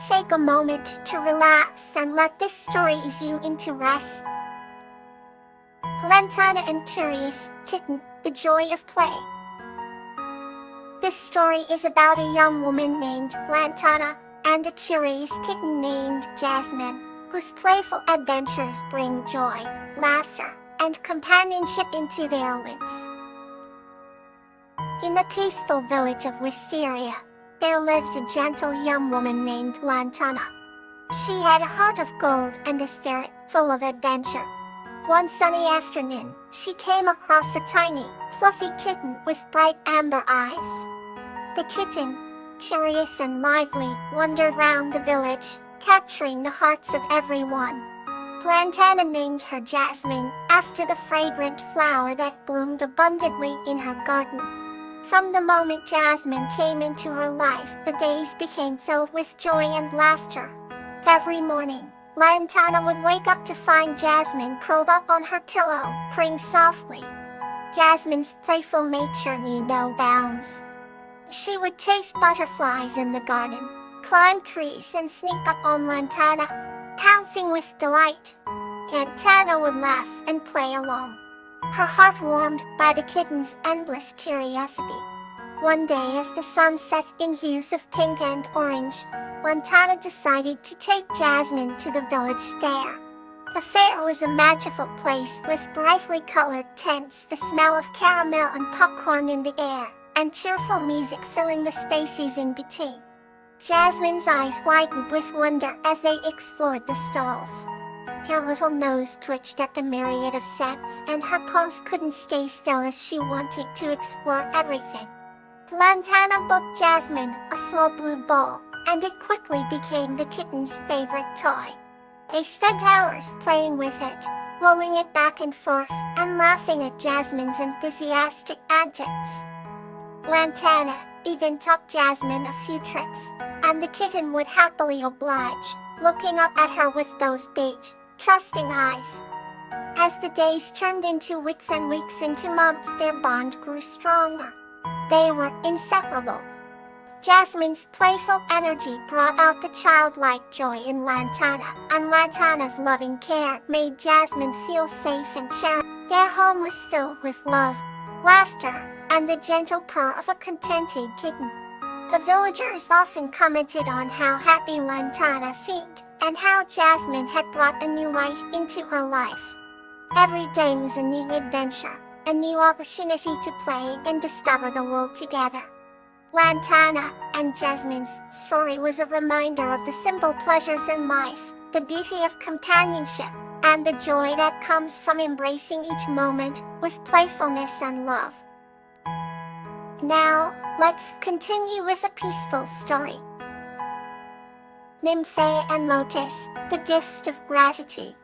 Take a moment to relax and let this story ease you into rest. Lantana and Curious Kitten, the Joy of Play. This story is about a young woman named Lantana and a curious kitten named Jasmine, whose playful adventures bring joy, laughter, and companionship into their lives. In the peaceful village of Wisteria, there lived a gentle young woman named Lantana. She had a heart of gold and a spirit full of adventure. One sunny afternoon, she came across a tiny, fluffy kitten with bright amber eyes. The kitten, curious and lively, wandered round the village, capturing the hearts of everyone. Lantana named her Jasmine, after the fragrant flower that bloomed abundantly in her garden. From the moment Jasmine came into her life, the days became filled with joy and laughter. Every morning, Lantana would wake up to find Jasmine curled up on her pillow, purring softly. Jasmine's playful nature knew no bounds. She would chase butterflies in the garden, climb trees and sneak up on Lantana, pouncing with delight. Lantana would laugh and play along, her heart warmed by the kitten's endless curiosity. One day as the sun set in hues of pink and orange, Lantana decided to take Jasmine to the village fair. The fair was a magical place with brightly colored tents, the smell of caramel and popcorn in the air, and cheerful music filling the spaces in between. Jasmine's eyes widened with wonder as they explored the stalls. Her little nose twitched at the myriad of scents, and her paws couldn't stay still as she wanted to explore everything. Lantana booked Jasmine a small blue ball, and it quickly became the kitten's favorite toy. They spent hours playing with it, rolling it back and forth, and laughing at Jasmine's enthusiastic antics. Lantana even taught Jasmine a few tricks, and the kitten would happily oblige, looking up at her with those big, trusting eyes. As the days turned into weeks and weeks into months, their bond grew stronger. They were inseparable. Jasmine's playful energy brought out the childlike joy in Lantana, and Lantana's loving care made Jasmine feel safe and cherished. Their home was filled with love, laughter, and the gentle purr of a contented kitten. The villagers often commented on how happy Lantana seemed, and how Jasmine had brought a new life into her life. Every day was a new adventure, a new opportunity to play and discover the world together. Lantana and Jasmine's story was a reminder of the simple pleasures in life, the beauty of companionship, and the joy that comes from embracing each moment with playfulness and love. Now, let's continue with a peaceful story. Nymphaea and Lotus, the Gift of Gratitude.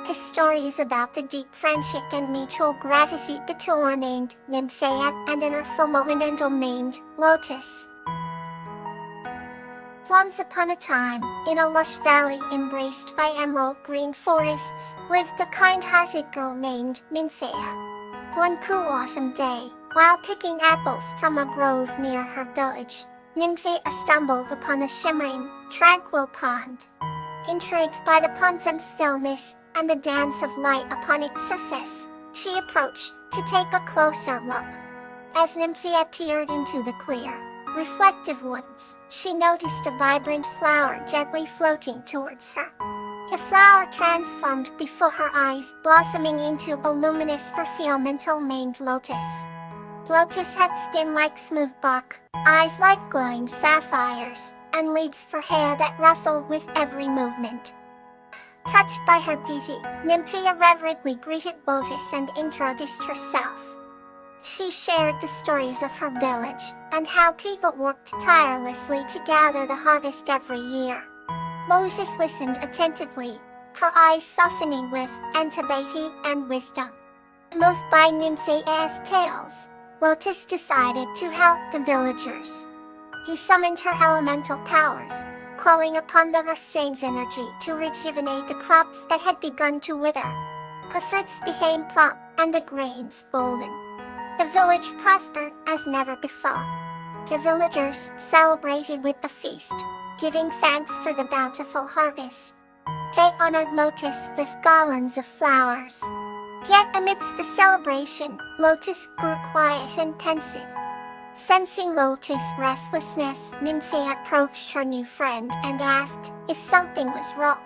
His story is about the deep friendship and mutual gratitude between a named Nymphaea and an Ephemeral named Lotus. Once upon a time, in a lush valley embraced by emerald green forests, lived a kind-hearted girl named Nymphaea. One cool autumn day, while picking apples from a grove near her village, Nymphaea stumbled upon a shimmering, tranquil pond. Intrigued by the pond's stillness and the dance of light upon its surface, she approached to take a closer look. As Nymphaea peered into the clear, reflective waters, she noticed a vibrant flower gently floating towards her. The flower transformed before her eyes, blossoming into a luminous perfume named Lotus. Lotus had skin like smooth bark, eyes like glowing sapphires, and leaves for hair that rustled with every movement. Touched by her beauty, Nymphaea reverently greeted Lotus and introduced herself. She shared the stories of her village, and how people worked tirelessly to gather the harvest every year. Lotus listened attentively, her eyes softening with antipathy and wisdom. Moved by Nymphaea's tales, Lotus decided to help the villagers. He summoned her elemental powers, calling upon the Rasane's energy to rejuvenate the crops that had begun to wither. The fruits became plump, and the grains golden. The village prospered as never before. The villagers celebrated with the feast, giving thanks for the bountiful harvest. They honored Lotus with garlands of flowers. Yet amidst the celebration, Lotus grew quiet and pensive. Sensing Lotus' restlessness, Nymphea approached her new friend and asked if something was wrong.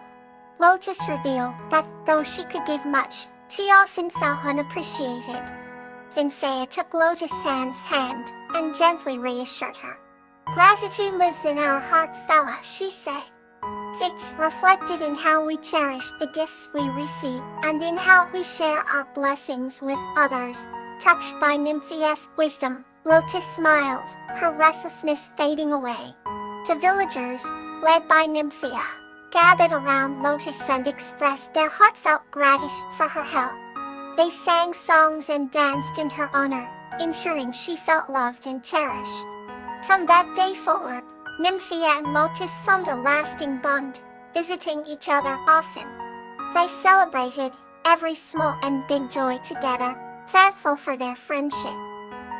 Lotus revealed that though she could give much, she often felt unappreciated. Nymphea took Lotus' hand and gently reassured her. Gratitude lives in our hearts, Stella, she said. It's reflected in how we cherish the gifts we receive and in how we share our blessings with others. Touched by Nymphea's wisdom, Lotus smiled, her restlessness fading away. The villagers, led by Nymphea, gathered around Lotus and expressed their heartfelt gratitude for her help. They sang songs and danced in her honor, ensuring she felt loved and cherished. From that day forward, Nymphea and Lotus formed a lasting bond, visiting each other often. They celebrated every small and big joy together, thankful for their friendship.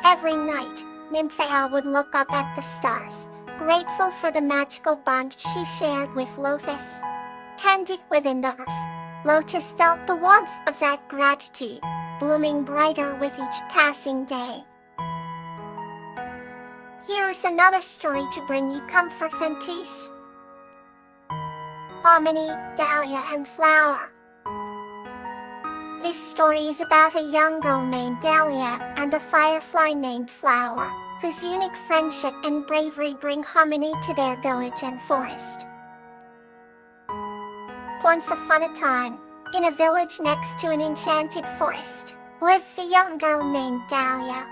Every night, Nymphea would look up at the stars, grateful for the magical bond she shared with Lotus. Candid within the earth, Lotus felt the warmth of that gratitude, blooming brighter with each passing day. Here's another story to bring you comfort and peace. Harmony, Dahlia and Flower. This story is about a young girl named Dahlia and a firefly named Flower, whose unique friendship and bravery bring harmony to their village and forest. Once upon a time, in a village next to an enchanted forest, lived a young girl named Dahlia.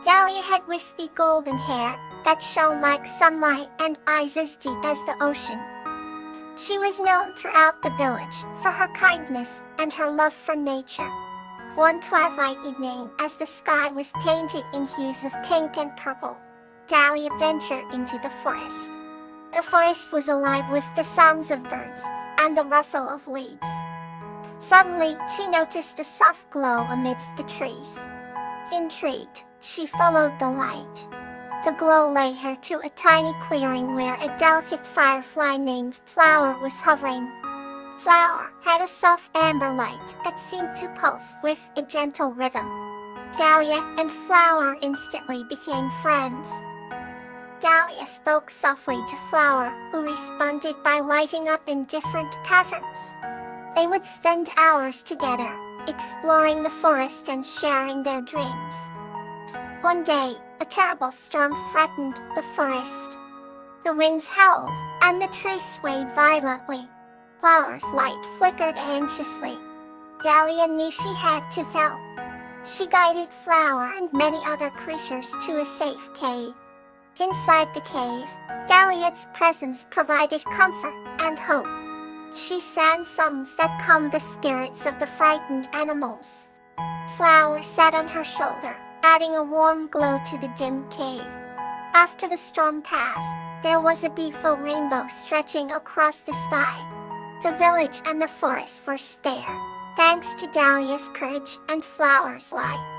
Dahlia had wispy golden hair that shone like sunlight and eyes as deep as the ocean. She was known throughout the village for her kindness and her love for nature. One twilight evening, as the sky was painted in hues of pink and purple, Dahlia ventured into the forest. The forest was alive with the songs of birds and the rustle of leaves. Suddenly, she noticed a soft glow amidst the trees. Intrigued, she followed the light. The glow led her to a tiny clearing where a delicate firefly named Flower was hovering. Flower had a soft amber light that seemed to pulse with a gentle rhythm. Dahlia and Flower instantly became friends. Dahlia spoke softly to Flower, who responded by lighting up in different patterns. They would spend hours together, exploring the forest and sharing their dreams. One day, a terrible storm threatened the forest. The winds howled, and the trees swayed violently. Flower's light flickered anxiously. Dahlia knew she had to help. She guided Flower and many other creatures to a safe cave. Inside the cave, Dahlia's presence provided comfort and hope. She sang songs that calmed the spirits of the frightened animals. Flower sat on her shoulder, adding a warm glow to the dim cave. After the storm passed, there was a beautiful rainbow stretching across the sky. The village and the forest were spared, thanks to Dahlia's courage and Flower's light.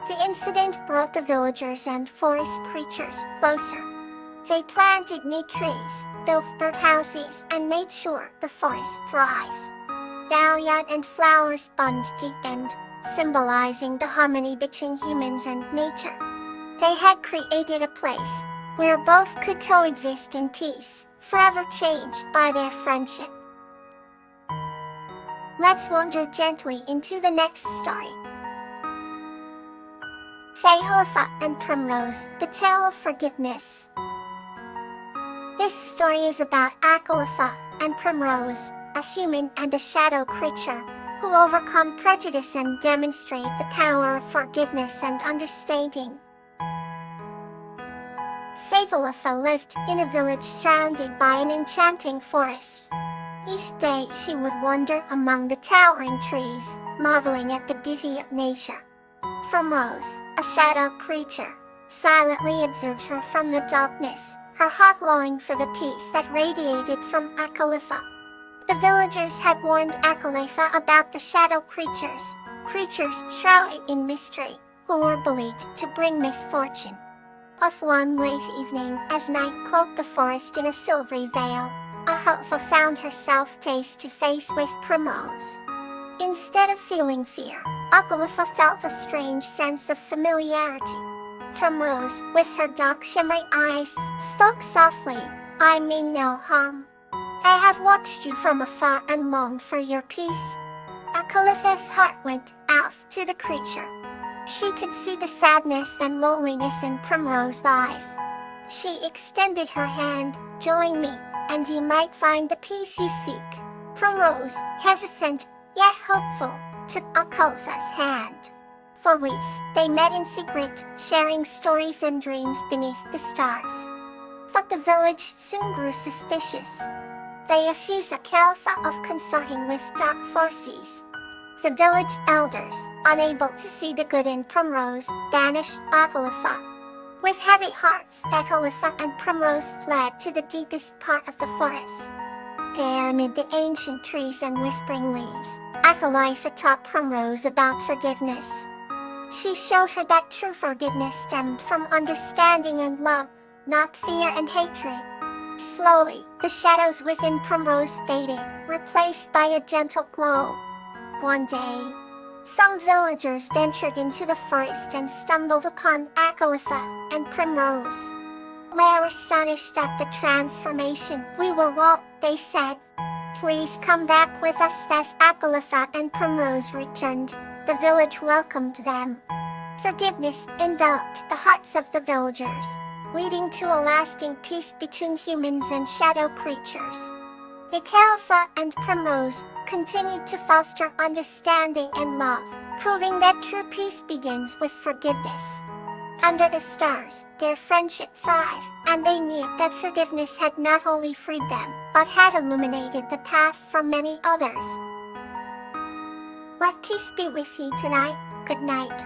The incident brought the villagers and forest creatures closer. They planted new trees, built birdhouses, and made sure the forest thrived. Dahlia and Flower's bond deepened, symbolizing the harmony between humans and nature. They had created a place where both could coexist in peace, forever changed by their friendship. Let's wander gently into the next story. Fayholifa and Primrose, the Tale of Forgiveness. This story is about Akalifa and Primrose, a human and a shadow creature, who overcome prejudice and demonstrate the power of forgiveness and understanding. Fayholifa lived in a village surrounded by an enchanting forest. Each day she would wander among the towering trees, marveling at the beauty of nature. Primrose, a shadow creature, silently observed her from the darkness, her heart longing for the peace that radiated from Akalifa. The villagers had warned Akalifa about the shadow creatures shrouded in mystery, who were believed to bring misfortune. Of one late evening, as night cloaked the forest in a silvery veil, Ahalfa found herself face to face with Primrose. Instead of feeling fear, Ahalfa felt a strange sense of familiarity. Primrose, with her dark shimmering eyes, spoke softly, "I mean no harm. I have watched you from afar and longed for your peace." Ahalfa's heart went out to the creature. She could see the sadness and loneliness in Primrose's eyes. She extended her hand, "Join me, and you might find the peace you seek." Primrose, hesitant, yet hopeful, took Ahalfa's hand. For weeks, they met in secret, sharing stories and dreams beneath the stars. But the village soon grew suspicious. They accused Ahalfa of consorting with dark forces. The village elders, unable to see the good in Primrose, banished Ahalfa. With heavy hearts, Ahalfa and Primrose fled to the deepest part of the forest. There, amid the ancient trees and whispering leaves, Ahalfa taught Primrose about forgiveness. She showed her that true forgiveness stemmed from understanding and love, not fear and hatred. Slowly, the shadows within Primrose faded, replaced by a gentle glow. One day, some villagers ventured into the forest and stumbled upon Ahalfa and Primrose. "We are astonished at the transformation. We were wrong," they said. "Please come back with us." As Ahalfa and Primrose returned, the village welcomed them. Forgiveness enveloped the hearts of the villagers, leading to a lasting peace between humans and shadow creatures. Ahalfa and Primrose continued to foster understanding and love, proving that true peace begins with forgiveness. Under the stars, their friendship thrived, and they knew that forgiveness had not only freed them, but had illuminated the path for many others. Let peace be with you tonight. Good night.